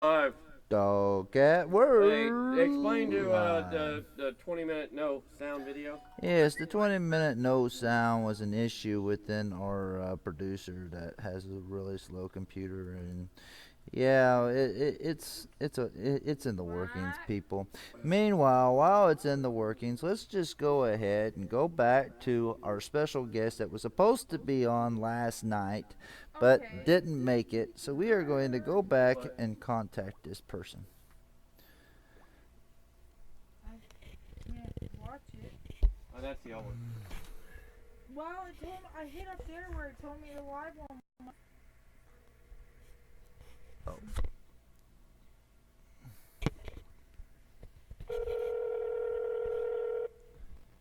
Five. Dog at Hey, work. explain to Live. the 20-minute no sound video. Yes, the 20-minute no sound was an issue within our producer that has a really slow computer, and yeah, it's in the workings, people. Meanwhile, while it's in the workings, let's just go ahead and go back to our special guest that was supposed to be on last night, but didn't make it. So we are going to go back and contact this person. Can't watch it. Oh, that's the old one. Well, it told me, I hit up there where it told me the live one. Oh.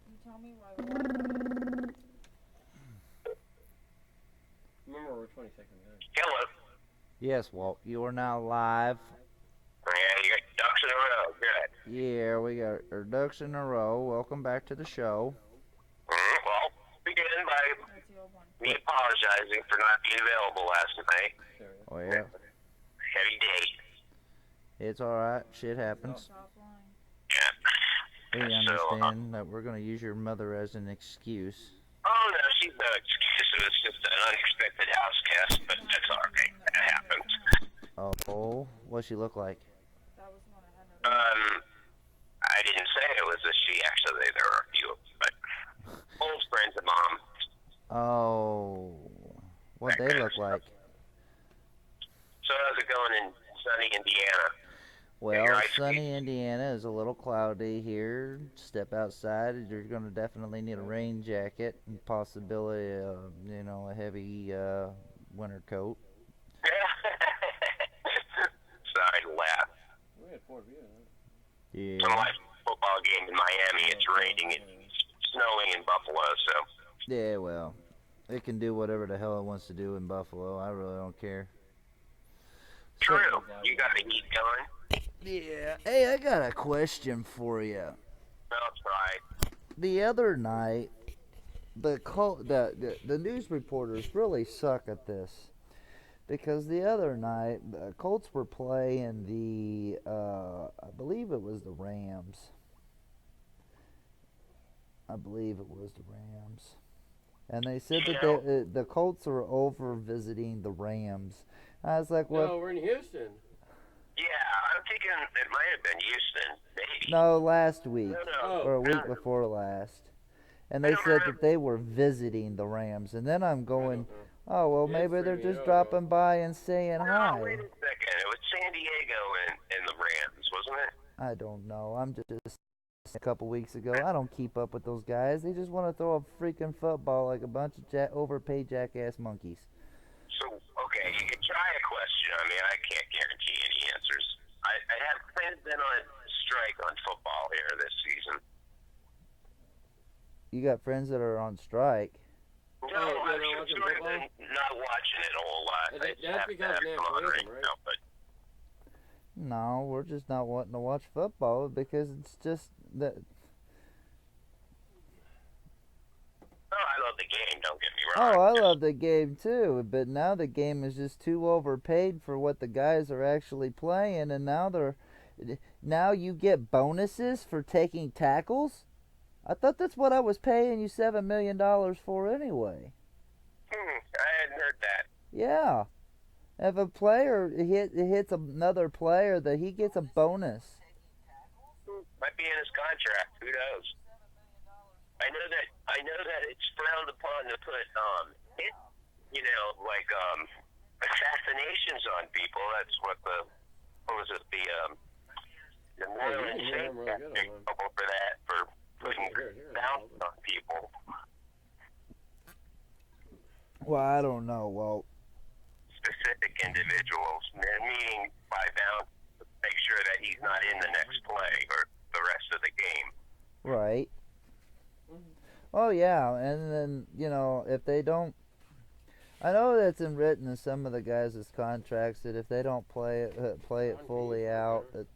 You tell me why the live. Remember, we're 20 seconds in. Hello. Yes, Walt, you are now live. Yeah, you got ducks in a row. Good. Yeah, we got our ducks in a row. Welcome back to the show. Well, begin by That's the old one. me apologizing for not being available last night. Oh yeah, Heavy day. it's all right. Shit happens. Top line. Yeah. We understand that we're gonna use your mother as an excuse. Oh, no, she's no excuse. It was just an unexpected house guest, but that's all right. That happens. Oh, what she look like? That was one I had no. I didn't say it was a she. Actually, there were a few, but old friends of mom. Oh, what they look like? So how's it going in sunny Indiana? Well, sunny Indiana is a little cloudy here. Step outside, you're going to definitely need a rain jacket and possibility of, a heavy winter coat. Sorry to laugh. We had 4 views. Yeah. So my football game in Miami, it's raining and snowing in Buffalo, so. Yeah, well, it can do whatever the hell it wants to do in Buffalo. I really don't care. True. You got the heat going? Yeah. Hey, I got a question for you. That's right. The other night, the news reporters really suck at this. Because the other night, the Colts were playing I believe it was the Rams. And they said that the Colts were over visiting the Rams. I was like, what? No, we're in Houston. Yeah, I'm thinking it might have been Houston, maybe. No, last week. No. Or a week before last. And they said that they were visiting the Rams. And then I'm going, oh, well, maybe they're just dropping by and saying hi. Wait a second. It was San Diego and the Rams, wasn't it? I don't know. I'm just a couple weeks ago. I don't keep up with those guys. They just want to throw a freaking football like a bunch of overpaid jackass monkeys. So, okay, you can try a question. I mean, I can't guarantee any answers. I have friends been on strike on football here this season. You got friends that are on strike. No, I'm sort of not watching it a whole lot. That's because of national anthem, right? Now, but No, we're just not wanting to watch football because it's just that. Oh, I love the game, don't get me Oh, wrong. I love the game too, but now the game is just too overpaid for what the guys are actually playing, and now you get bonuses for taking tackles. I thought that's what I was paying you $7 million for anyway. I hadn't heard that. Yeah, if a player hits another player, that he gets a bonus. Might be in his contract. Who knows? I know that it's frowned upon to put assassinations on people. That's what the Maryland State got in trouble for that, for putting bounties on people. Well, I don't know. Well, Specific individuals, meaning by bounty, make sure that he's not in the next play or the rest of the game. right. Oh yeah, and then if they don't, I know that's written in some of the guys' contracts that if they don't play it fully out, that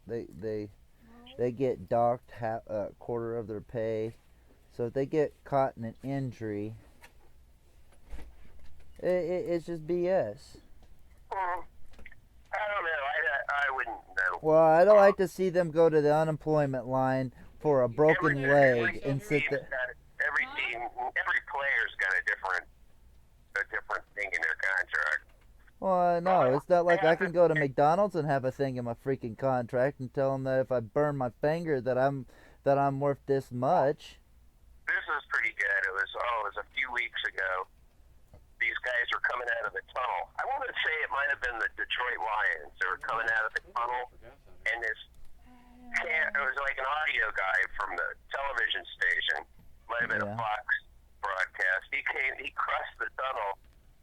they get docked a quarter of their pay. So if they get caught in an injury, it's just BS. I don't know. I wouldn't know. Well, I don't like to see them go to the unemployment line for a broken leg and sit there. Every team, every player's got a different thing in their contract. Well, no, it's not like I can go to McDonald's and have a thing in my freaking contract and tell them that if I burn my finger that I'm worth this much. This was pretty good. It was a few weeks ago. These guys were coming out of the tunnel. I want to say it might have been the Detroit Lions. They were coming out of the tunnel, and it was like an audio guy from the television station. Might have been a Fox broadcast. He crossed the tunnel,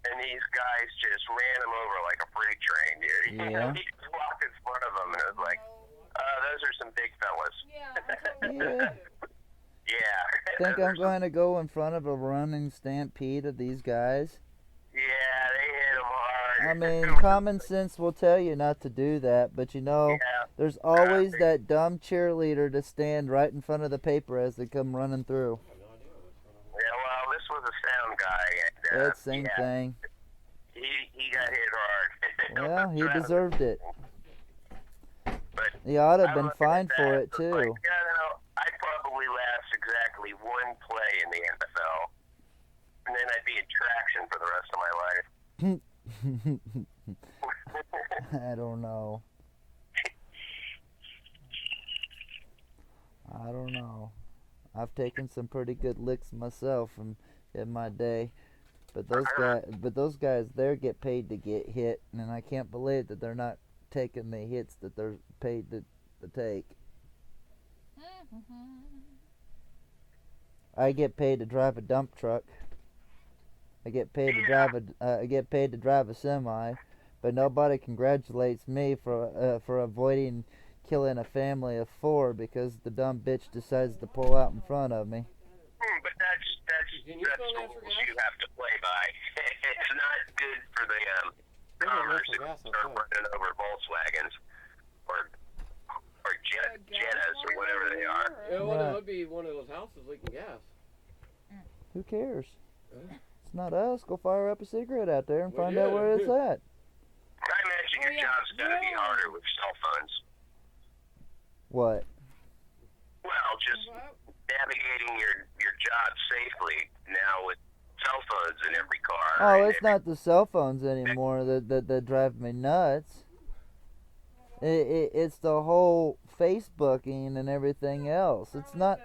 and these guys just ran him over like a freight train, dude. Yeah. He just walked in front of them, and it was like, those are some big fellas. Yeah. Yeah. Think I'm going to go in front of a running stampede of these guys? Yeah, they hit him hard. I mean, common sense will tell you not to do that, but there's always that dumb cheerleader to stand right in front of the paper as they come running through. Yeah, well, this was a sound guy. And, Same thing. He got hit hard. Well, he deserved it. But He ought to have been fined for it, too. Like, I'd probably last exactly one play in the NFL, and then I'd be in traction for the rest of my life. I don't know. I've taken some pretty good licks myself in my day, but those guys there get paid to get hit, and I can't believe that they're not taking the hits that they're paid to take. I get paid to drive a dump truck. I get paid to drive a semi, but nobody congratulates me for avoiding killing a family of 4 because the dumb bitch decides to pull out in front of me. But that's rules you have to play by. It's not good for the commerce to start running over Volkswagens or Jettas or whatever they are. Yeah, well, it would be one of those houses leaking gas. Who cares? It's not us. Go fire up a cigarette out there and find out where it's at. I imagine your job's got to be harder with cell phones. What? Well, just navigating your job safely now with cell phones in every car. Oh, it's not the cell phones anymore that drive me nuts. It's the whole Facebooking and everything else. It's not.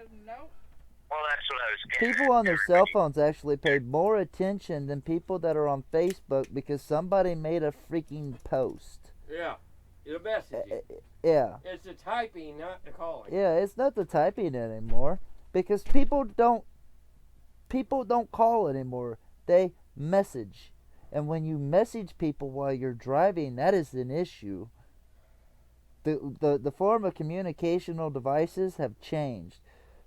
Well, that's what I was getting People on their cell phones actually pay more attention than people that are on Facebook because somebody made a freaking post. Yeah. The messaging. Yeah. It's the typing, not the calling. Yeah, it's not the typing anymore because people don't call anymore. They message. And when you message people while you're driving, that is an issue. The form of communicational devices have changed.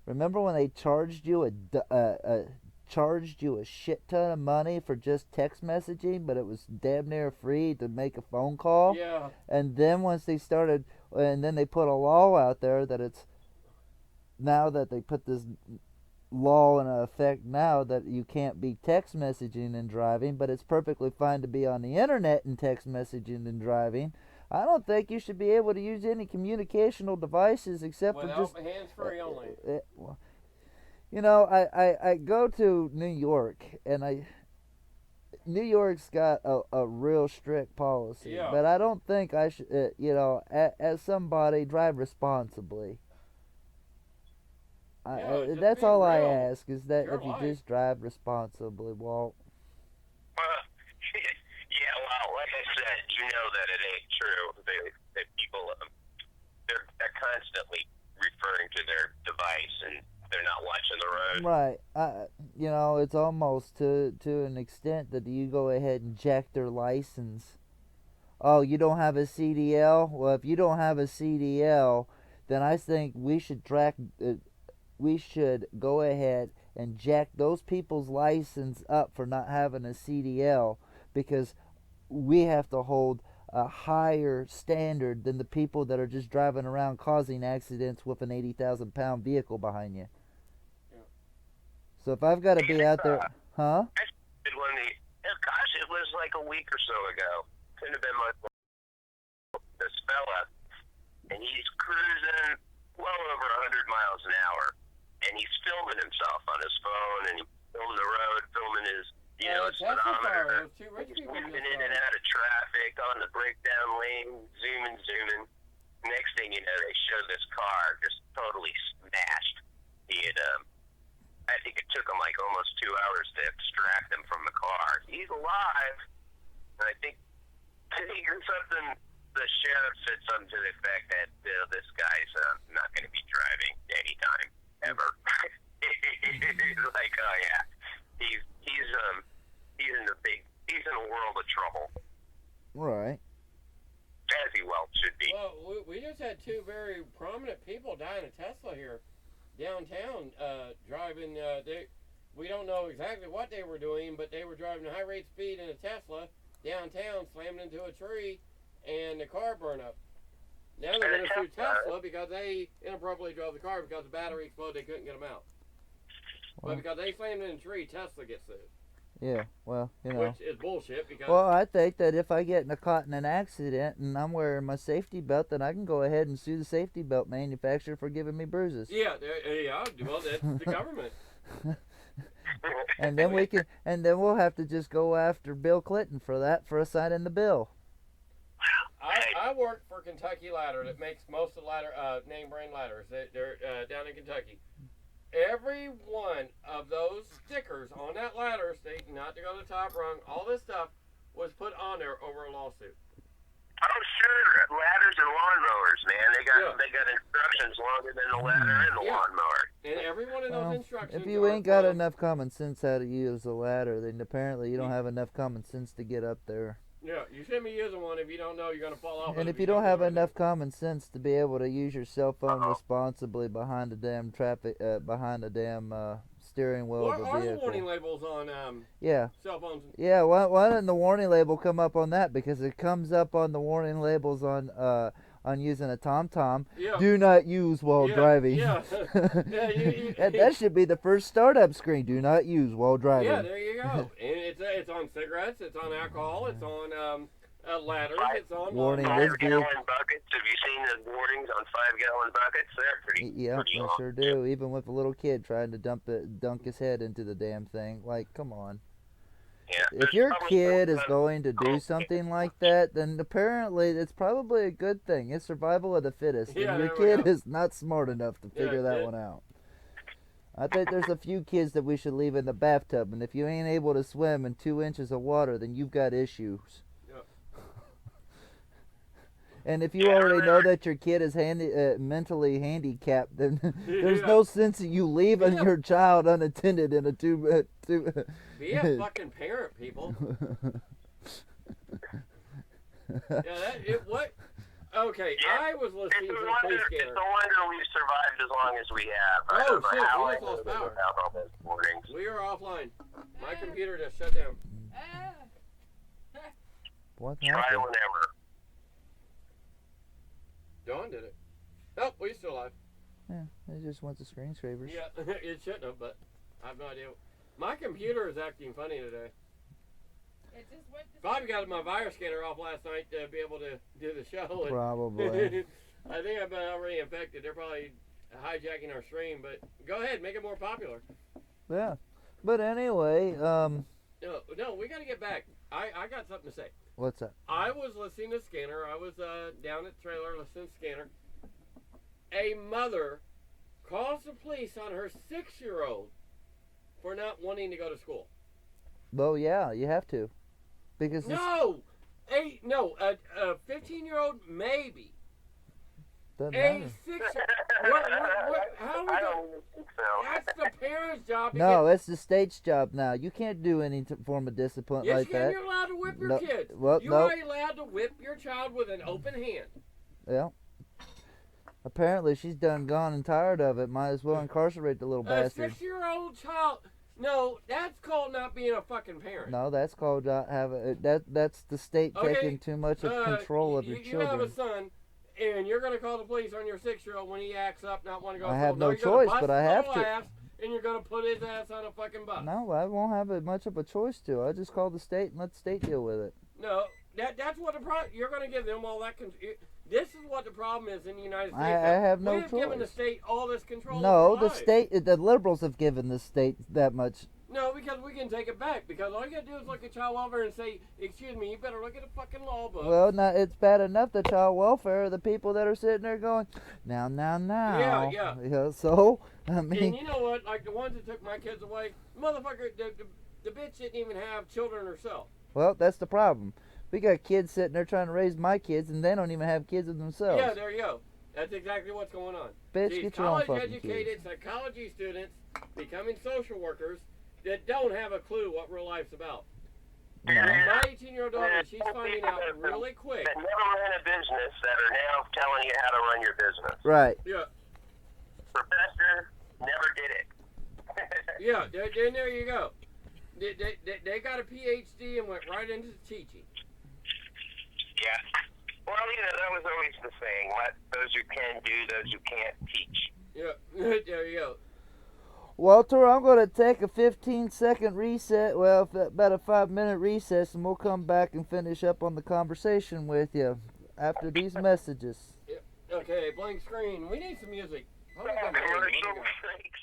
Remember when they charged you a shit ton of money for just text messaging, but it was damn near free to make a phone call? Yeah. And then then they put a law out there that it's now that they put this law in effect now that you can't be text messaging and driving, but it's perfectly fine to be on the internet and text messaging and driving. I don't think you should be able to use any communicational devices except for just hands-free only. I go to New York, and New York's got a real strict policy, but I don't think I should, as somebody, drive responsibly. That's all I ask, is that if you just drive responsibly, Walt. Yeah, well, like I said, you know that it ain't true. That people, they're constantly referring to their device and they're not watching the road. Right. It's almost to an extent that you go ahead and jack their license. Oh, you don't have a CDL? Well, if you don't have a CDL, then I think we should go ahead and jack those people's license up for not having a CDL, because we have to hold a higher standard than the people that are just driving around causing accidents with an 80,000 pound vehicle behind you. Yeah. So if I've got to be out there, huh? Gosh, it was like a week or so ago. Couldn't have been much. this fella, and he's cruising well over 100 miles an hour, and he's filming himself on his phone, and he's filming the road, filming his, his speedometer. He's moving in and out of traffic on the breakdown lane, zooming. Next thing you know, they show this car just totally smashed. He had, I think it took him like almost 2 hours to extract him from the car. He's alive, and I think or something. The sheriff said something to the effect that this guy's not going to be driving anytime ever. He's like, oh yeah, he's in a world of trouble. Right. As he well should be. Well, we just had two very prominent people die in a Tesla here downtown, driving. We don't know exactly what they were doing, but they were driving at high rate speed in a Tesla downtown, slamming into a tree, and the car burned up. Now they're going to sue Tesla because they inappropriately drove the car because the battery exploded. They couldn't get them out. Well, but because they slammed in a tree, Tesla gets sued. Yeah, well, Which is bullshit because... Well, I think that if I get caught in an accident and I'm wearing my safety belt, then I can go ahead and sue the safety belt manufacturer for giving me bruises. Yeah, well, that's the government. And then we'll have to just go after Bill Clinton for that, for signing the bill. I work for Kentucky Ladder that makes most of the ladder, name brand ladders. They're down in Kentucky. Every one of those stickers on that ladder stating not to go to the top rung, all this stuff was put on there over a lawsuit. Oh sure, ladders and lawnmowers, man. They got instructions longer than the ladder and the lawnmower. And every one of those instructions. If you ain't got enough common sense how to use a ladder, then apparently you don't have enough common sense to get up there. Yeah, you shouldn't be using one if you don't know you're going to fall off. And if you don't have enough common sense to be able to use your cell phone responsibly behind the damn steering wheel of a vehicle. Are the warning labels on cell phones? Yeah, why didn't the warning label come up on that? Because it comes up on the warning labels on using a TomTom. Yeah. Do not use while driving. Yeah. That should be the first startup screen. Do not use while driving. Yeah, there you go. And it's on cigarettes, it's on alcohol, it's on ladders, it's on warning. 5-gallon buckets. Have you seen the warnings on 5-gallon buckets? They're pretty I sure do. Even with a little kid trying to dunk his head into the damn thing. Like, come on. Yeah, if your kid is going to do something like that, then apparently it's probably a good thing. It's survival of the fittest. And your kid is not smart enough to figure that one out. I think there's a few kids that we should leave in the bathtub, and if you ain't able to swim in 2 inches of water, then you've got issues. And if you already know that your kid is mentally handicapped, then there's no sense in you leaving your child unattended in a tube. Be a fucking parent, people. What? Okay, I was listening to the police scanner. It's a wonder we've survived as long as we have. Oh shit, we just lost power. We are offline. My computer just shut down. What happened? Trial and error. Dawn did it. Oh, we're still alive. Yeah, they just went to screensavers. Yeah, it shouldn't have, but I have no idea. My computer is acting funny today. It just went to Bobby got my virus scanner off last night to be able to do the show. Probably. I think I've been already infected. They're probably hijacking our stream, but go ahead, make it more popular. Yeah. But anyway, No, we got to get back. I got something to say. What's that? I was listening to Scanner. I was down at the trailer listening to Scanner. A mother calls the police on her 6-year-old for not wanting to go to school. Well, yeah, you have to. Because a 15-year-old maybe. Doesn't matter. 6-year-old. How I don't think so. That's the parents' job. No, it's the state's job now. You can't do any form of discipline like that. Yes, you're allowed to whip your kids. Well, you are allowed to whip your child with an open hand. Yeah. Apparently, she's done gone and tired of it. Might as well incarcerate the little bastard. A 6-year-old child. No, that's called not being a fucking parent. No, that's called that's the state taking too much of control of your children. You have a son, and you're going to call the police on your 6-year-old when he acts up, not want to go to school. I have no choice, but I have to. And you're going to put his ass on a fucking bus. No, I won't have much of a choice to. I just call the state and let the state deal with it. No, that's what the problem. You're going to give them all that. This is what the problem is in the United States. I have no We've given the choice. state all this control. No, over the life. state, the liberals have given the state that much. No, because we can take it back. Because all you gotta do is look at child welfare and say, "Excuse me, you better look at the fucking law book." Well, now it's bad enough the child welfare are the people that are sitting there going, now. Yeah. You know, so I And mean, you know what? Like the ones that took my kids away, motherfucker, the bitch didn't even have children herself. well, that's the problem. We got kids sitting there trying to raise my kids, and they don't even have kids of themselves. Yeah, there you go. That's exactly what's going on. Bitch, These get your own fucking college-educated psychology students becoming social workers that don't have a clue what real life's about. No. My 18-year-old daughter, she's finding out really quick. That never ran a business that are now telling you how to run your business. Right. Yeah, Professor never did it. yeah. Then there you go. They got a PhD and went right into teaching. Yeah. Well, that was always the saying. Let those who can do, those who can't teach. Yeah, there you go. Walter, I'm going to take a 15-second reset, well, about a 5-minute recess, and we'll come back and finish up on the conversation with you after these messages. Yeah. Okay, blank screen. We need some music. Oh, we got Commercial music. What do we got? breaks.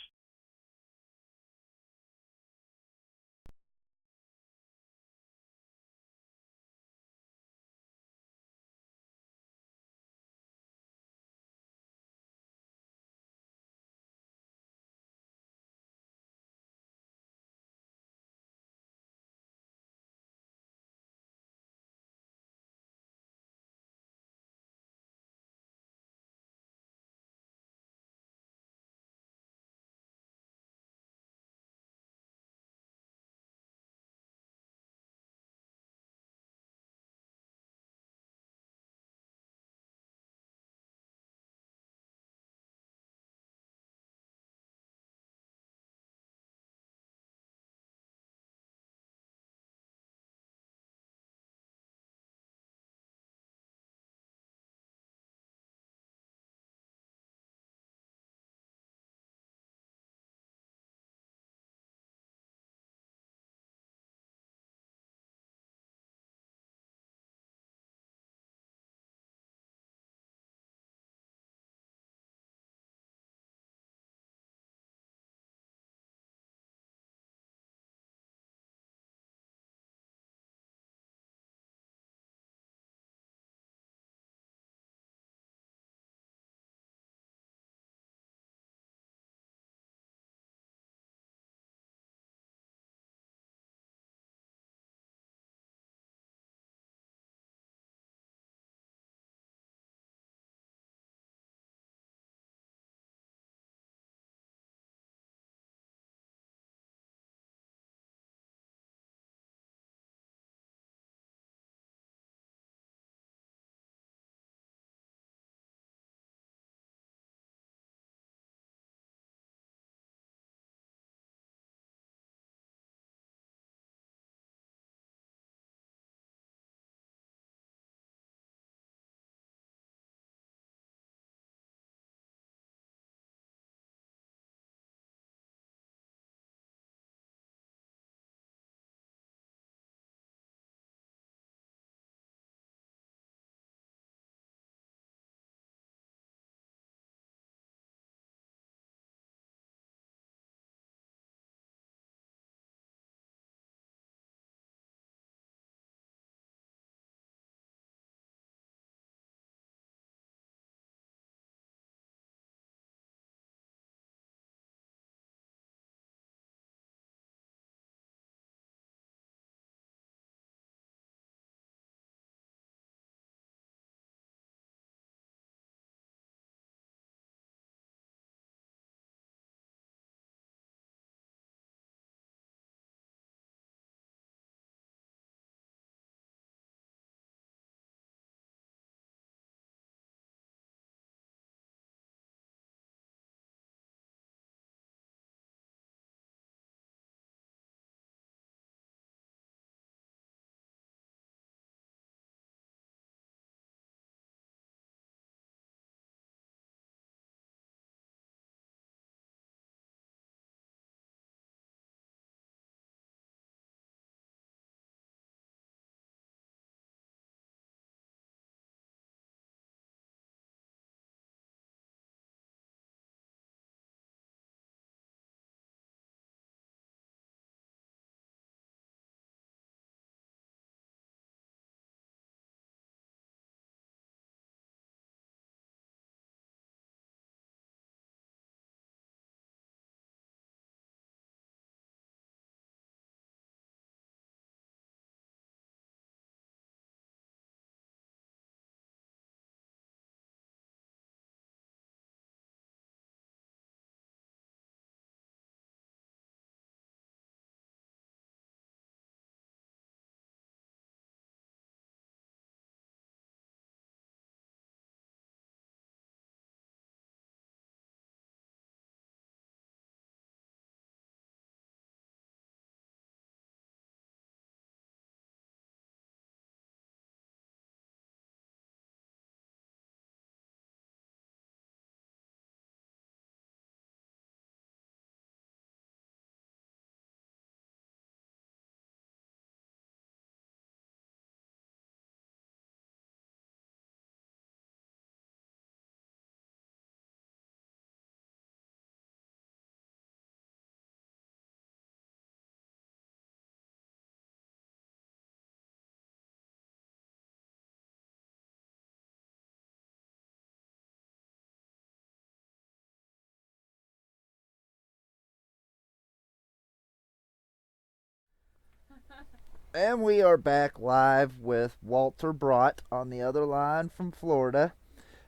And we are back live with Walter Brott on the other line from Florida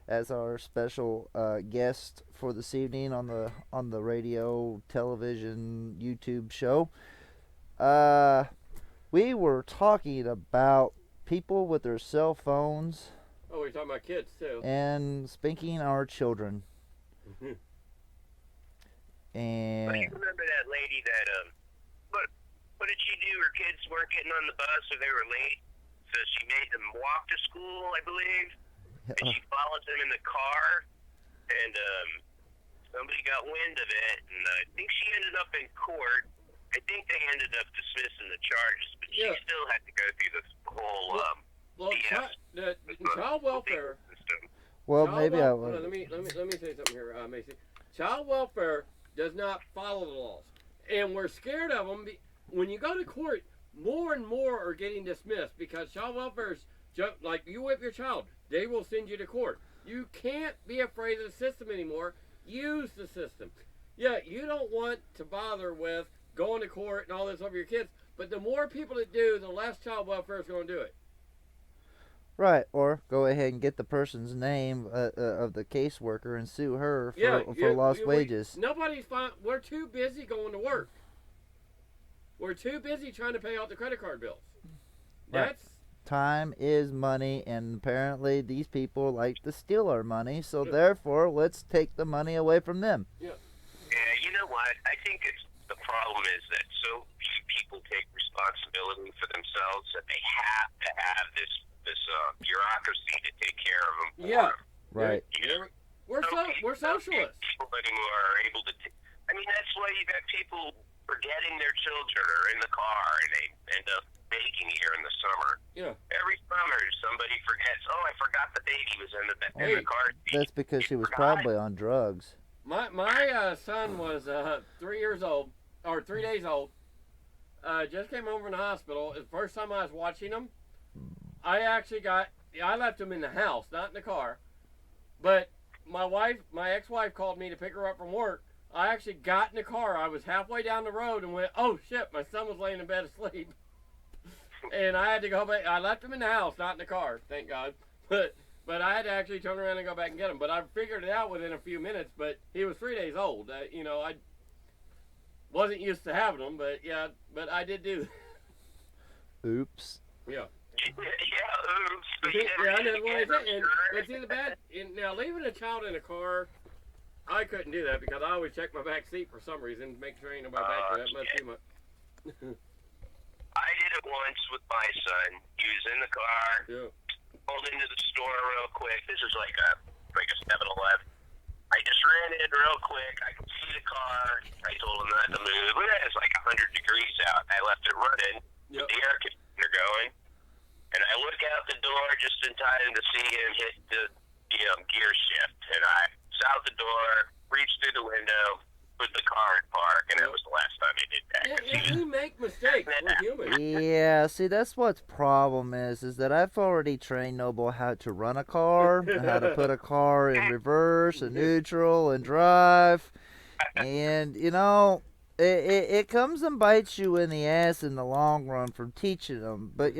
as our special guest for this evening on the radio, television, YouTube show. We were talking about people with their cell phones. Oh, we're talking about kids too. And spanking our children. But And you remember that lady that, what did she do? Her kids weren't getting on the bus or they were late, so she made them walk to school, I believe. And she followed them in the car, and somebody got wind of it, and I think she ended up in court. I think they ended up dismissing the charges, but she still had to go through the whole Well, BS the child welfare. system. well, Child maybe I wel- hold would. on, let me say something here, Macy. Child welfare does not follow the laws, and we're scared of them. When you go to court, more and more are getting dismissed because child welfare is like you whip your child, they will send you to court. You can't be afraid of the system anymore. Use the system. Yeah, you don't want to bother with going to court and all this over your kids, but the more people that do, the less child welfare is going to do it. Right, or go ahead and get the person's name of the caseworker and sue her for lost wages. Nobody's fine. We're too busy going to work. We're too busy trying to pay out the credit card bills. Right. That's Time is money, and apparently these people like to steal our money, so therefore let's take the money away from them. Yeah, you know what? I think the problem is that so few people take responsibility for themselves that they have to have this bureaucracy to take care of them. Yeah. Right. We're socialists. People anymore are able to. I mean, that's why you got people forgetting their children or in the car, and they end up baking here in the summer. Yeah. Every summer, somebody forgets. Oh, I forgot the baby was in the car seat. That's because she was probably on drugs. My son was 3 years old, or 3 days old. Just came home from the hospital. The first time I was watching him, I left him in the house, not in the car. But my ex-wife called me to pick her up from work. I actually got in the car. I was halfway down the road and went, oh shit, my son was laying in bed asleep. And I had to go back. I left him in the house, not in the car, thank God. But I had to actually turn around and go back and get him. But I figured it out within a few minutes. But he was 3 days old. I wasn't used to having him, but yeah, but I did do that. Oops. Yeah. Yeah, oops. Yeah, I know what I said. But see, the bad, now leaving a child in a car, I couldn't do that because I always check my back seat for some reason to make sure ain't nobody back there. That must be my. I did it once with my son. He was in the car, pulled into the store real quick. This is like a 7-Eleven. I just ran in real quick. I could see the car. I told him not to move. It was like 100 degrees out. I left it running with the air conditioner going. And I look out the door just in time to see him hit the gear shift. And I was out the door, reached through the window, put the car in park, and that was the last time I did that. Yeah, we make mistakes. We're human. Yeah, see, that's what's problem is that I've already trained Noble how to run a car, and how to put a car in reverse and neutral and drive. And, it comes and bites you in the ass in the long run from teaching them. But,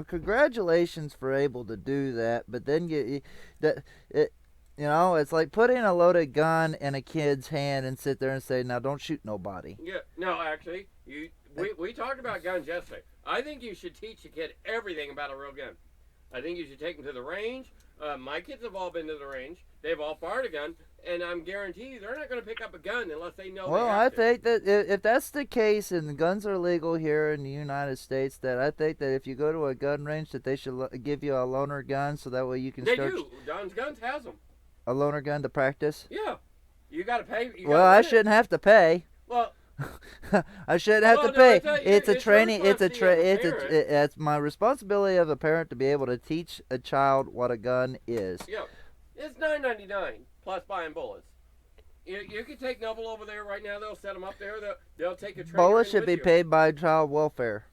congratulations for able to do that. But then it's like putting a loaded gun in a kid's hand and sit there and say, now don't shoot nobody. Yeah, no, actually, we talked about guns yesterday. I think you should teach a kid everything about a real gun. I think you should take them to the range. My kids have all been to the range. They've all fired a gun, and I'm guarantee you they're not going to pick up a gun unless they know. Well, I think that if that's the case and guns are legal here in the United States, that I think that if you go to a gun range, that they should give you a loaner gun so that way you can They start. do. Don's Guns has them. A loaner gun to practice? Yeah. You got to pay. Well, I shouldn't have to pay. Well, I shouldn't have to no, pay. it's It's a training. It's parent. it's my responsibility of a parent to be able to teach a child what a gun is. Yeah. It's $9.99 plus buying bullets. You can take Noble over there right now. They'll set them up there. They'll take a trailer. Bullets should with be you. paid by child welfare.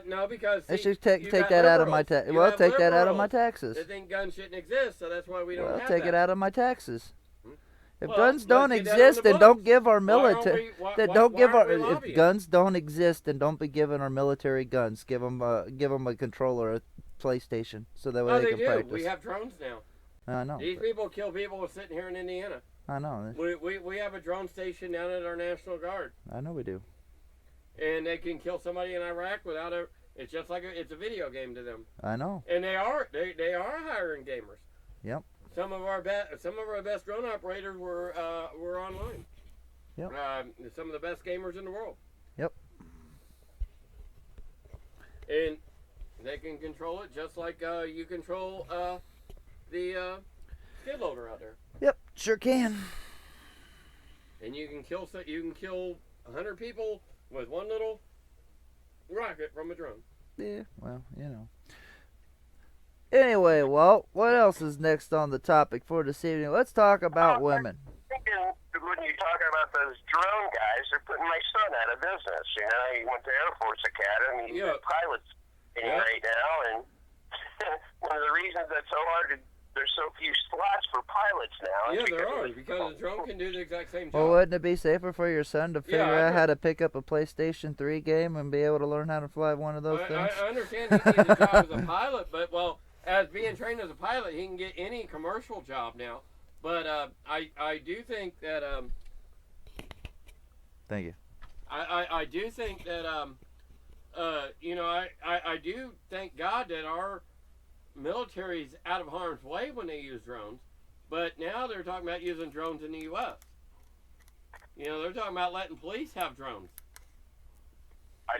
No, because They see, should you take got that out of my liberals. tax. You Well, have take that out of my liberals taxes. They think guns shouldn't exist, so that's why we don't Well, have take that. it out of my taxes. If Well, guns let's don't get that on the exist, then books. don't give our Why aren't military. we- why- Then why- don't why give aren't our. we If lobbying? guns don't exist, then don't be giving our military guns. Give them a controller, a PlayStation, so that way Oh, they they can do. practice. We have drones now. I know. These people kill people sitting here in Indiana. I know. We have a drone station down at our National Guard, I know we do. and they can kill somebody in Iraq without a. It's just like it's a video game to them, I know. and they are hiring gamers. Yep. Some of our best drone operators were online. Yep. Some of the best gamers in the world. Yep. And they can control it just like you control the skid loader out there. Yep. Sure can. And you can kill 100 people with one little rocket from a drone. Yeah. Well, you know. Anyway, Walt, what else is next on the topic for this evening? Let's talk about women. When you're talking about those drone guys, they're putting my son out of business. You know, he went to Air Force Academy. He's Yeah. a pilot right now, and one of the reasons that's so hard to there's so few slots for pilots now. Yeah, there are, because the drone can do the exact same job. Well, wouldn't it be safer for your son to figure Yeah, out how to pick up a PlayStation 3 game and be able to learn how to fly one of those I things? understand he needs a job as a pilot, but, well, as being trained as a pilot, he can get any commercial job now. But I do think that Thank you. I do think that you know, I do thank God that our military's out of harm's way when they use drones, but now they're talking about using drones in the U.S. You know, they're talking about letting police have drones.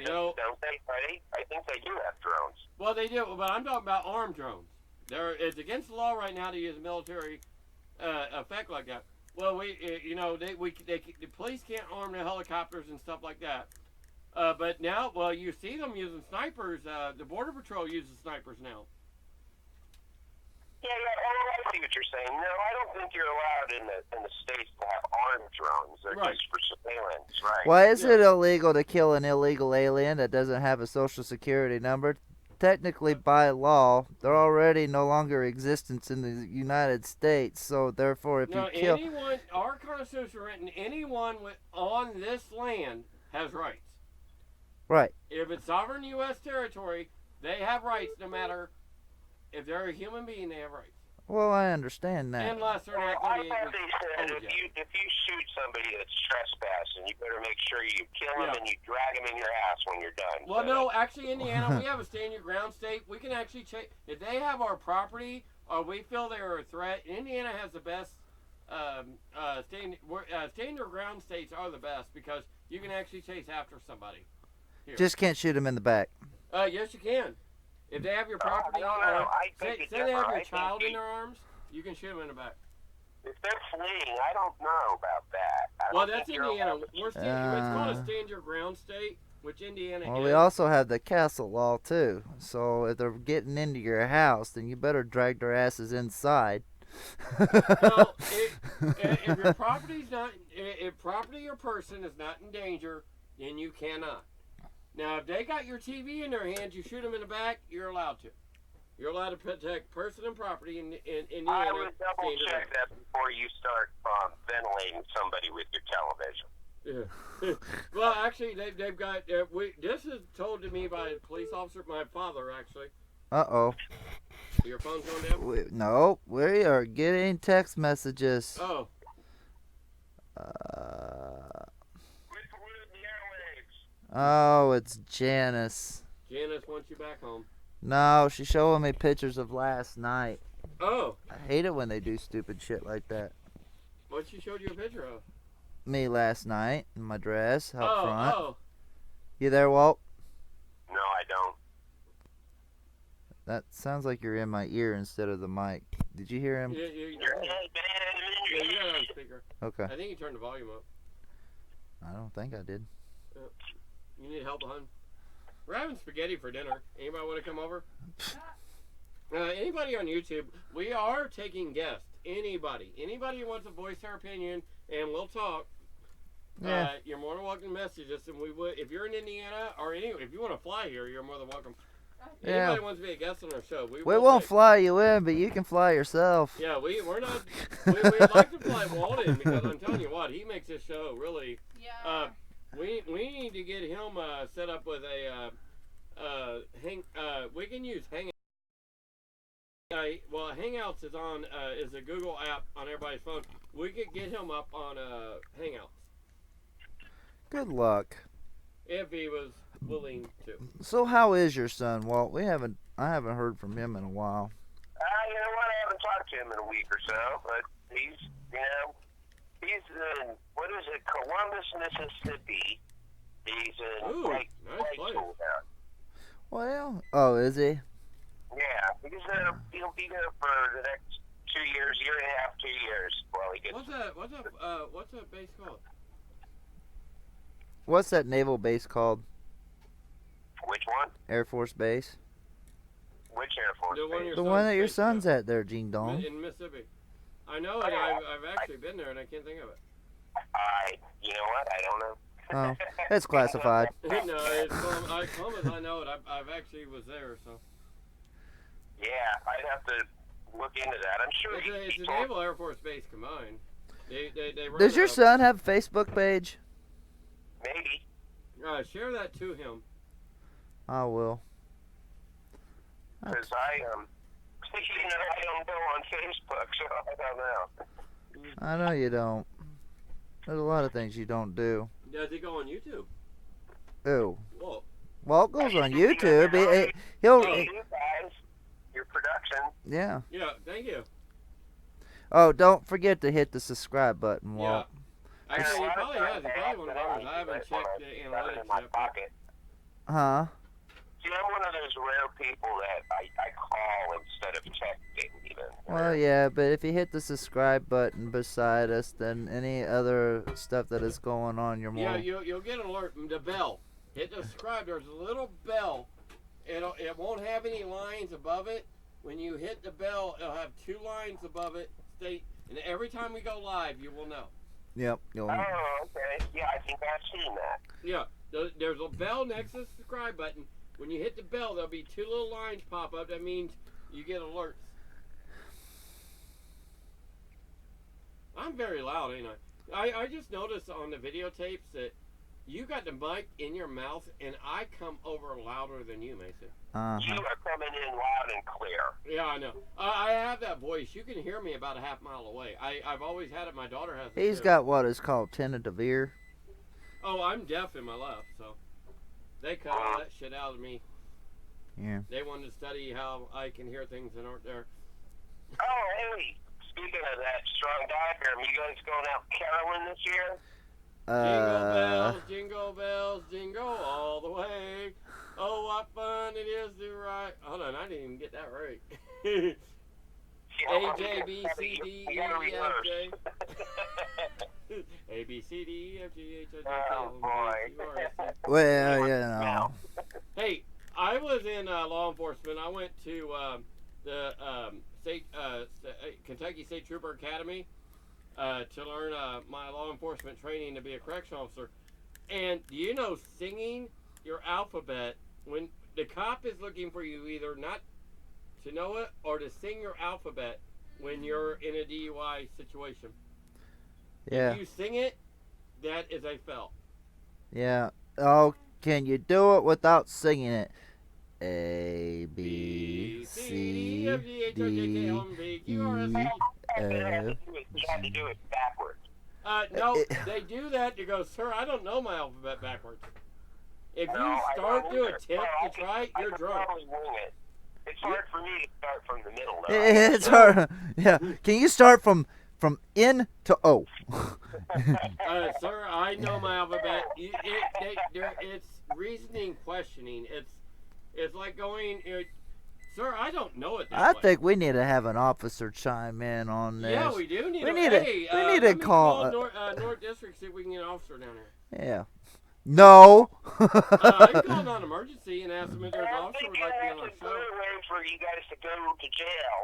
Don't they, Freddie? I think they do have drones. Well, they do, but I'm talking about armed drones. It's against the law right now to use a military effect like that. Well, the police can't arm the helicopters and stuff like that. But now, well, you see them using snipers. The Border Patrol uses snipers now. Yeah, I see what you're saying. No, I don't think you're allowed in the states to have armed drones. They're Right. just for surveillance, right? Why is it illegal to kill an illegal alien that doesn't have a social security number? Technically, by law, they're already no longer existence in the United States. So, therefore, if No, you kill... our Constitution written, anyone on this land has rights. Right. If it's sovereign U.S. territory, they have rights no matter if they're a human being, they have rights. Well, I understand that. Unless they're Well, not I 38 thought they said old yet. if you shoot somebody that's trespassing, you better make sure you kill him Yeah. and you drag him in your ass when you're done. Well, So no, actually, Indiana, we have a stand your ground state. We can actually if they have our property or we feel they're a threat. Indiana has the best stand your ground states are the best because you can actually chase after somebody. Here. Just can't shoot him in the back. Yes, you can. If they have your property, no, or I say think it's they have different. your I think child in he- their arms, you can shoot them in the back. If they're fleeing, I don't know about that. I Well, don't that's think you're Indiana. allowed to- It's called a stand your ground state, which Indiana Well, is. we also have the castle law, too. So, if they're getting into your house, then you better drag their asses inside. Well, if your property's not, if property or person is not in danger, then you cannot. Now, if they got your TV in their hands, you shoot them in the back, you're allowed to. You're allowed to protect person and property in Indiana. I would double stand your check ground. that before you start ventilating somebody with your television. Yeah. Well, actually, they've got. This is told to me by a police officer, my father, actually. Uh-oh. Your phone's going down? No, we are getting text messages. Oh. Oh, it's Janice. Janice wants you back home. No, she's showing me pictures of last night. Oh. I hate it when they do stupid shit like that. What she showed you a picture of? Me last night in my dress out front. Oh. You there, Walt? No, I don't. That sounds like you're in my ear instead of the mic. Did you hear him? Yeah, you got it on speaker. Okay. I think you turned the volume up. I don't think I did. You need help, hon? We're having spaghetti for dinner. Anybody want to come over? Anybody on YouTube? We are taking guests. Anybody who wants to voice their opinion, and we'll talk. Yeah. You're more than welcome to message us, and we would. If you're in Indiana or if you want to fly here, you're more than welcome. Yeah. Anybody wants to be a guest on our show, we We will won't take- fly you in, but you can fly yourself. Yeah, we're not. We'd like to fly Walt in because I'm telling you what, he makes this show really. Yeah. We need to get him set up with a we can use Hangouts. Well, Hangouts is a Google app on everybody's phone. We could get him up on Hangouts Good luck. if he was willing to. So how is your son, Walt? I haven't heard from him in a while. You know what? I haven't talked to him in a week or so, but he's in, what is it, Columbus, Mississippi. He's in Ooh, high nice place. school now. Well, oh, is he? Yeah, he'll be there for the next 2 years, year and a half, 2 years while he gets. What's that base called? What's that naval base called? Which one? Air Force Base. Which Air Force The one base? your The one that your son's son's at there, Gene Dong. in Mississippi. I know it. I've actually been there and I can't think of it. You know what? I don't know. Oh, it's classified. No, it's Columbus. I know it. I've actually was there, so. Yeah, I'd have to look into that. I'm sure It's he a told Naval Air Force base combined. They run Does your a- son have a Facebook page? maybe. Share that to him. I will. Because I don't go on Facebook, so I don't know. I know you don't. There's a lot of things you don't do. Does he go on YouTube? Ooh. Whoa. Walt goes on YouTube. He'll. Hey, you guys, your production. Yeah. Yeah, thank you. Oh, don't forget to hit the subscribe button, Yeah. Walt. Actually, he A lot of probably times has. He I probably one of have ours. to I haven't checked the have it analytics in my yet. pocket. Huh? See, I'm one of those rare people that I call instead of texting even. Well, yeah, but if you hit the subscribe button beside us, then any other stuff that is going on, you're more. Yeah, you'll get an alert. The bell. Hit the subscribe. There's a little bell. It won't have any lines above it. When you hit the bell, it'll have 2 lines above it. And every time we go live, you will know. Yep. You'll, Oh, okay. Yeah, I think I've seen that. Yeah, there's a bell next to the subscribe button. When you hit the bell, there'll be 2 little lines pop up. That means you get alerts. I'm very loud, ain't I? I just noticed on the videotapes that you got the mic in your mouth, and I come over louder than you, Macy. You are coming in loud and clear. Yeah, I know. I have that voice. You can hear me about a half mile away. I've always had it. My daughter has it. He's too. got what is called tentative ear. Oh, I'm deaf in my left, so they cut all that shit out of me. Yeah. They wanted to study how I can hear things that aren't there. Oh, hey, speaking of that strong diagram, you guys going out caroling this year? Jingle bells, jingle all the way. Oh, what fun it is to ride. Hold on, I didn't even get that right. A, J, B, C, D, E, F, J. A, B, C, D, E, F, G, H, I, J, K, L, M, N, O, P, Q, R, S, T. Well, you know. Hey, I was in law enforcement. I went to the Kentucky State Trooper Academy to learn my law enforcement training to be a correctional officer. And do you know, singing your alphabet, when the cop is looking for you either not to know it or to sing your alphabet when you're in a DUI situation. Yeah. If you sing it, that is a fel. Yeah. Oh, can you do it without singing it? A, B, C, D, E, F. You had to do it backwards. No, they do that to go, sir, I don't know my alphabet backwards. If you No, I start don't to either. attempt Well, to try, I you're could drunk. probably wing it. It's hard for me to start from the middle, though. It's hard. Yeah. Can you start from N to O? Sir, I know my alphabet. It's reasoning questioning. It's like going, sir, I don't know it that I way. think we need to have an officer chime in on this. Yeah, we do need We to. need to- Hey, we need let to me call, North District, see if we can get an officer down here. Yeah. No. I can call non-emergency and ask them if there's an I officer think would like to be that's on a our good show. way for you guys to go to jail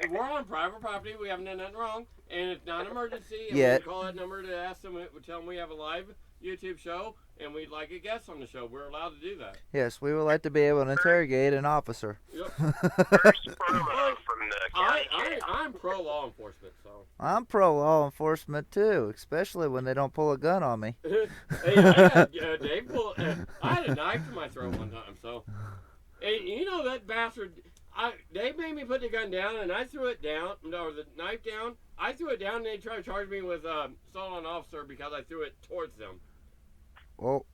live. We're on private property. We haven't done nothing wrong, and it's not an emergency. And Yet. we can call that number to ask them. Tell them we have a live YouTube show. and we'd like a guest on the show. We're allowed to do that. Yes, we would like to be able to interrogate an officer. Yep. First promo from the county jail. I'm pro law enforcement, so. I'm pro law enforcement too, especially when they don't pull a gun on me. Hey, I had a knife to my throat one time, so. Hey, you know that bastard. They made me put the gun down, and I threw it down, or the knife down. I threw it down, and they tried to charge me with assault on an officer because I threw it towards them. Well,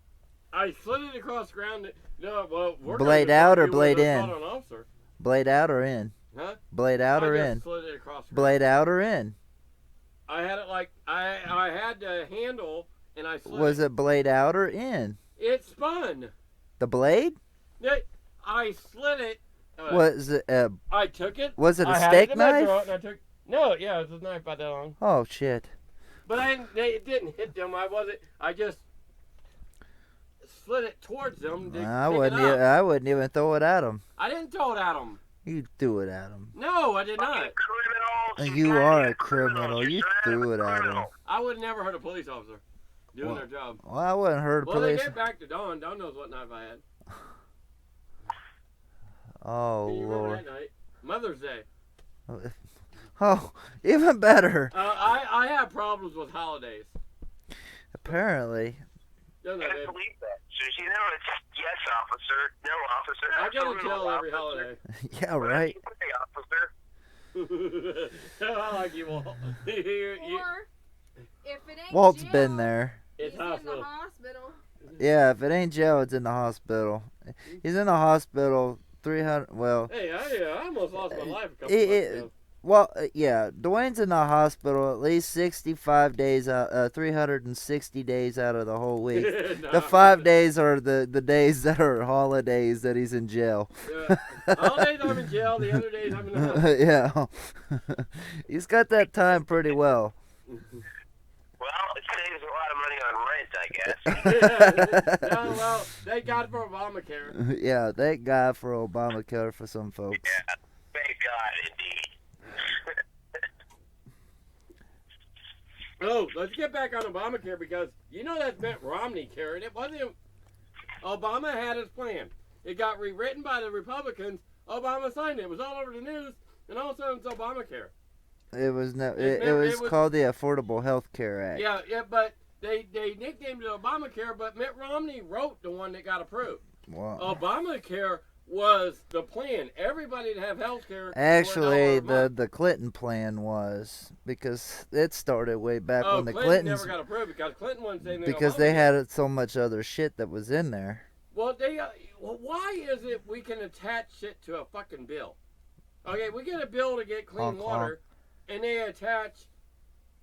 I slid it across the ground. No, well, we're blade gonna out or charge you with blade assault in? on an officer. blade out or in? Huh? Blade out or I in? just slid it across the ground. Blade out or in? I had it like I had the handle, and I slid Was it blade out or in? It spun. The blade? I slid it. Was it I took it. was it a I had steak it in my knife? throat, and I took. No, yeah, it was a knife about that long. Oh shit. But it didn't hit them. I just slid it towards them. I wouldn't even throw it at him. I didn't throw it at them. You threw it at him. No, I did not. Criminals. You are a goddamn criminal. You You're threw it at him. criminal. I would never hurt a police officer doing their job. Well, I wouldn't hurt a Well, they police. get back to Dawn. Dawn knows what knife I had. Oh Do you remember Lord. that night? Mother's Day. Oh, even better. I have problems with holidays. Apparently. Don't know, I babe. believe that. So you know it's yes, officer, no, officer. I go to absolutely jail no, every officer. holiday. Yeah, right. Hey, officer. I like you all. Or if it ain't Walt's jail, been there. It's he's in hospital. the hospital. Yeah, if it ain't jail, it's in the hospital. He's in the hospital 300. Well, Hey, I almost lost my life a couple It- months it- ago. yeah. Dwayne's in the hospital at least 65 days out, 360 days out of the whole week. Nah. The 5 days are the days that are holidays that he's in jail. Holidays I'm in jail. The other days I'm in the hospital. Yeah. He's got that time pretty well. Well, it saves a lot of money on rent, I guess. Yeah. No, well, thank God for Obamacare. Yeah, thank God for Obamacare for some folks. Yeah, thank God, indeed. Oh, let's get back on Obamacare because you know that's Mitt Romney care, and it wasn't. Obama had his plan. It got rewritten by the Republicans. Obama signed it. It was all over the news, and all of a sudden it's Obamacare. It was no. It It was was- called the Affordable Health Care Act. Yeah, but they nicknamed it Obamacare, but Mitt Romney wrote the one that got approved. Wow. Obamacare was the plan. Everybody to have health care. Actually, the Clinton plan was because it started way back when the Clinton Clintons never got approved because Clinton wasn't saying because they had so much other shit that was in there. Well, why is it we can attach shit to a fucking bill? Okay, we get a bill to get clean Honk, honk. water, and they attach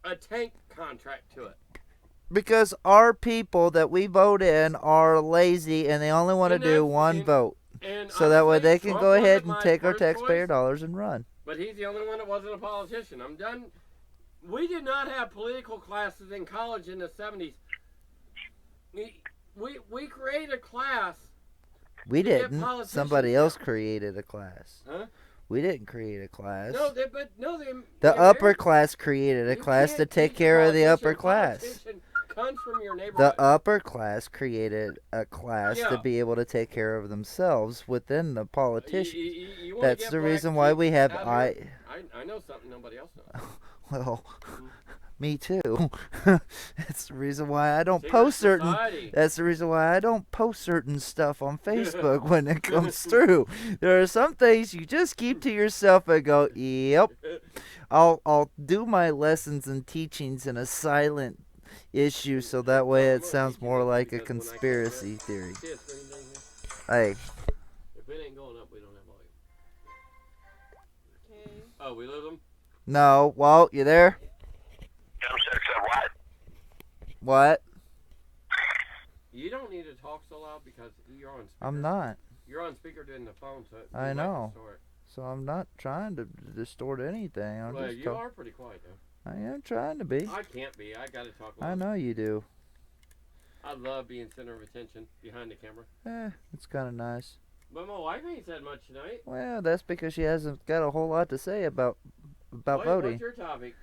a tank contract to it. Because our people that we vote in are lazy and they only want to And do that's- one and- vote. And So that way honestly, they can Trump go ahead wasn't and my take our first taxpayer choice, dollars and run. But he's the only one that wasn't a politician. I'm done. We did not have political classes in college in the 70s. We created a class. We To get didn't. politicians Somebody else out. created a class. Huh? We didn't create a class. No, The upper class created a class to take care of the upper class. Politician comes from your neighborhood. The upper class created a class to Yeah. be able to take care of themselves within the politician. You wanna That's get the black reason why kids we have out I. here? I know something nobody else knows. Well, me too. That's the reason why I don't Secret post certain. society. That's the reason why I don't post certain stuff on Facebook when it comes through. There are some things you just keep to yourself and go, "Yep." I'll do my lessons and teachings in a silent issue so that way it sounds more like a conspiracy theory. See a screen thing here? Hey, If it ain't going up, we don't have volume. Okay. Oh, we lose them? no, Walt, you there? What? What? You don't need to talk so loud because you're on speaker. I'm not. You're on speaker doing the phone, so I you might know. distort. So I'm not trying to distort anything. I'm Well, just you are pretty quiet, though. I am trying to be. I can't be. I gotta talk I loud. know you do. I love being center of attention behind the camera. It's kind of nice. But my wife ain't said much tonight. Well, that's because she hasn't got a whole lot to say about voting. What's your topic?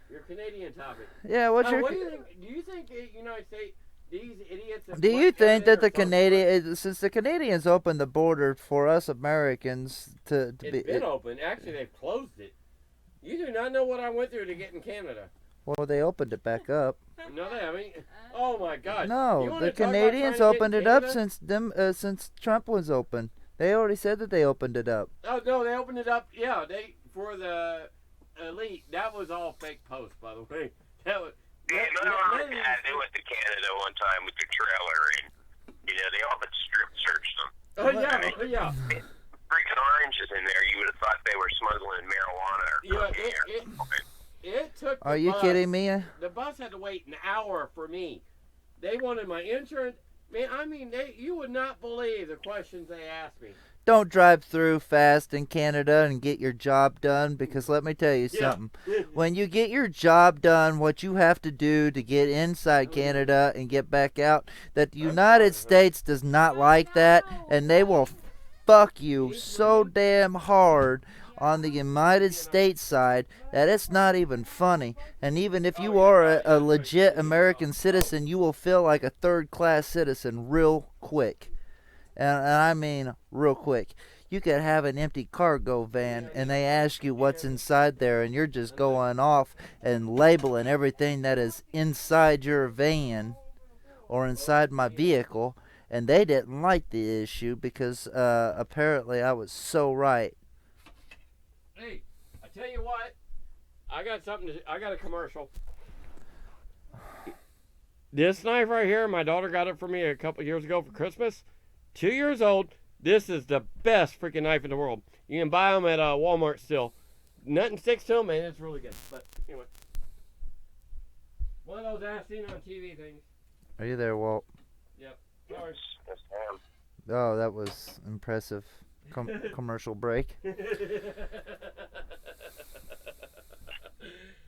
Your Canadian topic. Yeah, what's your? What do you think? Do you think the United States these idiots. That Do you went down think there that the are so Canadian, since the Canadians opened the border for us Americans to It's be, been open. Actually, they've closed it. You do not know what I went through to get in Canada. well, they opened it back up. No, they haven't. Oh my God. You No, wanna the talk about Canadians trying to get opened in it up Canada? since Trump was open. They already said that they opened it up. Oh no, they opened it up. Yeah, they for the elite. That was all fake posts, by the way. That was. Yeah, none my of these- dad, they went to Canada one time with their trailer, and they all but strip searched them. Oh yeah, oh yeah. Freaking oranges in there. You would have thought they were smuggling marijuana or Yeah, cocaine or something. it took. Are the you bus- kidding me? The bus had to wait an hour for me. They wanted my insurance. Man, I mean, you would not believe the questions they asked me. Don't drive through fast in Canada and get your job done, because let me tell you Yeah. something. When you get your job done, what you have to do to get inside Canada and get back out, that the United States does not like that, and they will fuck you so damn hard on the United States side that it's not even funny. And even if you are a legit American citizen, you will feel like a third-class citizen real quick. And I mean real quick. You could have an empty cargo van and they ask you what's inside there, and you're just going off and labeling everything that is inside your van or inside my vehicle, and they didn't like the issue because apparently I was so right. Hey, I tell you what, I got a commercial. This knife right here, my daughter got it for me a couple years ago for Christmas. 2 years old. This is the best freaking knife in the world. You can buy them at Walmart still. Nothing sticks to them, man. It's really good. But anyway, one of those as seen on TV things. Are you there, Walt? Yep. Sorry. Yes, I am. Oh, that was impressive. Commercial break.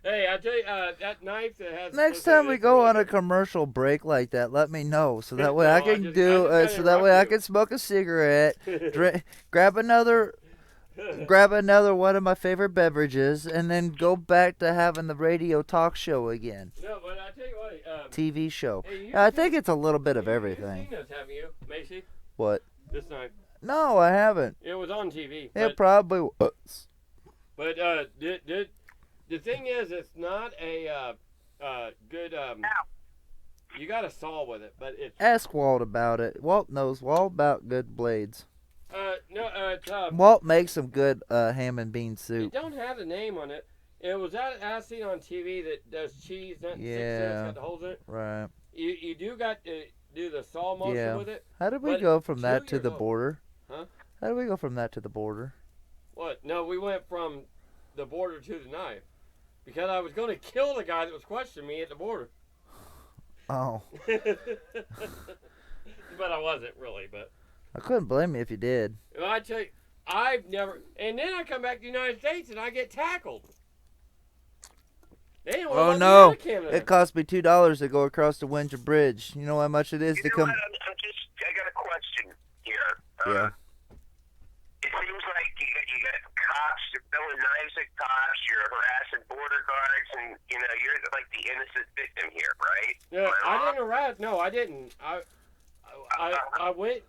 Hey, I tell you, that knife that has. Next time we go on a commercial break like that, let me know so that way No, I I can just do. gotta So that way I interrupt you. can smoke a cigarette, grab another one of my favorite beverages, and then go back to having the radio talk show again. No, but I tell you what. TV show. Hey, I think it's a little bit of You've everything. seen this, haven't you, Macy? What? This knife. No, I haven't. It was on TV. It probably was. But the thing is, it's not a good. You got a saw with it, but it's. Ask Walt about it. Walt knows all about good blades. No, it's. Walt makes some good ham and bean It soup. don't have a name on it. It was that I seen on TV that does cheese, not 6 cents, Yeah. got the holes in it. Right. You do got to do the saw motion Yeah. with it. How did we But go from 2 that to years the old. border? Huh? How did we go from that to the border? What? No, we went from the border to the knife because I was going to kill the guy that was questioning me at the border. Oh, But I wasn't really. But I couldn't blame you if you did. well, I tell you, I've never. And then I come back to the United States and I get tackled. They don't Oh let me no! out of Canada. It cost me $2 to go across the Windsor Bridge. You know how much it is You to know come? what? I got a question here. Yeah. It seems like you got cops, you're throwing knives at cops, you're harassing border guards, and you're like the innocent victim here, right? Yeah, Am I wrong? didn't harass. No, I didn't. I went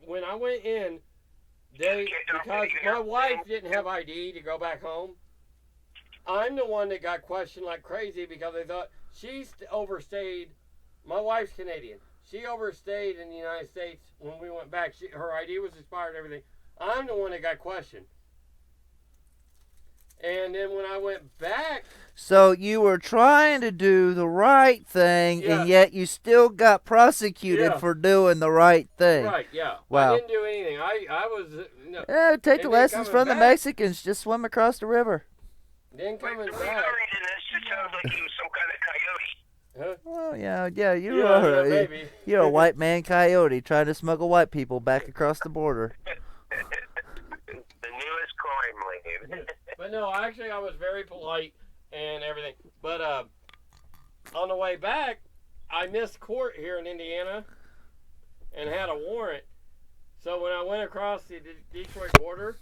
when I went in. They because my wife didn't have ID to go back home. I'm the one that got questioned like crazy because they thought she overstayed. My wife's Canadian. She overstayed in the United States when we went back. Her ID was expired and everything. I'm the one that got questioned. And then when I went back, So you were trying to do the right thing, Yeah. and yet you still got prosecuted Yeah. for doing the right thing. right, yeah, Wow. I didn't do anything. I was no. Yeah, take the And then lessons coming from the back- Mexicans. Just swim across the river. Then Wait, coming the way back. you're reading this, it sounds like he was some kind of coyote. Huh? Well, yeah, you Yeah, are. yeah, maybe. You're a white man coyote trying to smuggle white people back across the border. The newest crime lane. But no, actually, I was very polite and everything. But on the way back, I missed court here in Indiana and had a warrant. So when I went across the Detroit border,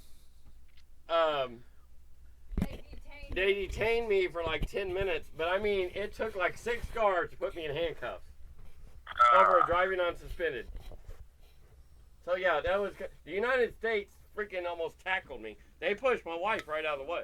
they detained me for like 10 minutes. But I mean, it took like 6 guards to put me in handcuffs. over driving unsuspended. So yeah, that was the United States freaking almost tackled me. They pushed my wife right out of the way.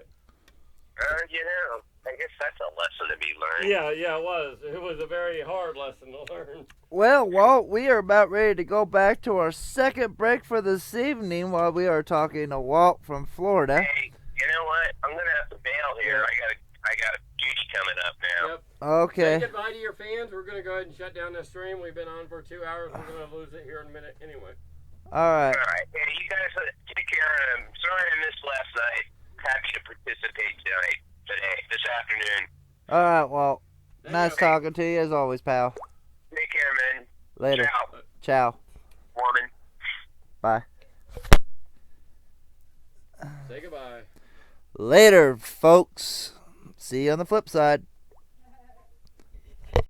I guess that's a lesson to be learned. Yeah, it was. It was a very hard lesson to learn. Well, Walt, we are about ready to go back to our second break for this evening while we are talking to Walt from Florida. Hey, you know what? I'm gonna have to bail here. I got a duty coming up now. Yep. Okay. Say goodbye to your fans. We're gonna go ahead and shut down this stream. We've been on for 2 hours. We're gonna lose it here in a minute anyway. All right. All right. Hey, you guys take care. I'm sorry I missed last night. Happy to participate this afternoon. All right, Walt. Nice you. talking to you as always, pal. Take care, man. Later. Ciao. Ciao. Woman. Bye. Say goodbye. Later, folks. See you on the flip side.